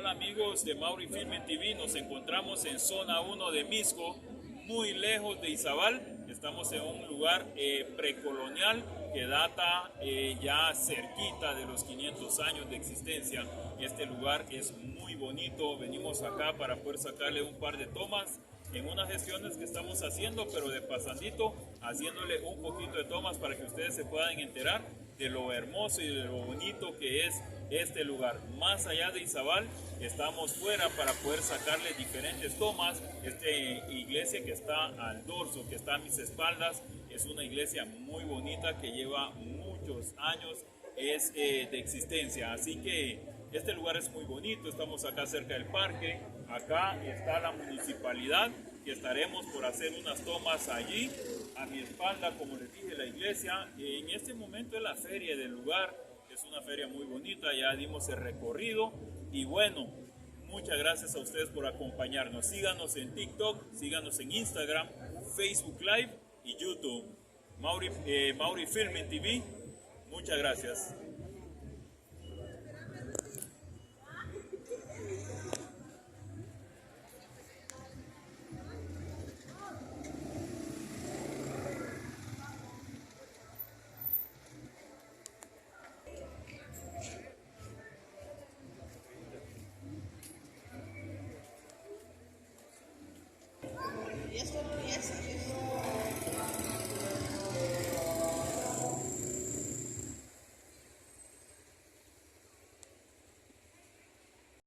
Hola amigos de Mauri Filming TV, nos encontramos en zona 1 de Misco, muy lejos de Izabal. Estamos en un lugar precolonial que data ya cerquita de los 500 años de existencia. Este lugar es muy bonito, venimos acá para poder sacarle un par de tomas en unas gestiones que estamos haciendo, pero de pasandito, haciéndole un poquito de tomas para que ustedes se puedan enterar de lo hermoso y de lo bonito que es este lugar. Más allá de Izabal, estamos fuera para poder sacarle diferentes tomas. Esta iglesia que está al dorso, que está a mis espaldas, es una iglesia muy bonita que lleva muchos años de existencia. Así que este lugar es muy bonito, estamos acá cerca del parque, acá está la municipalidad y estaremos por hacer unas tomas allí. A mi espalda, como les dije, la iglesia. En este momento es la feria del lugar, es una feria muy bonita, ya dimos el recorrido y bueno, muchas gracias a ustedes por acompañarnos. Síganos en TikTok, síganos en Instagram, Facebook Live y YouTube. Mauri Filming TV, muchas gracias. Y esto,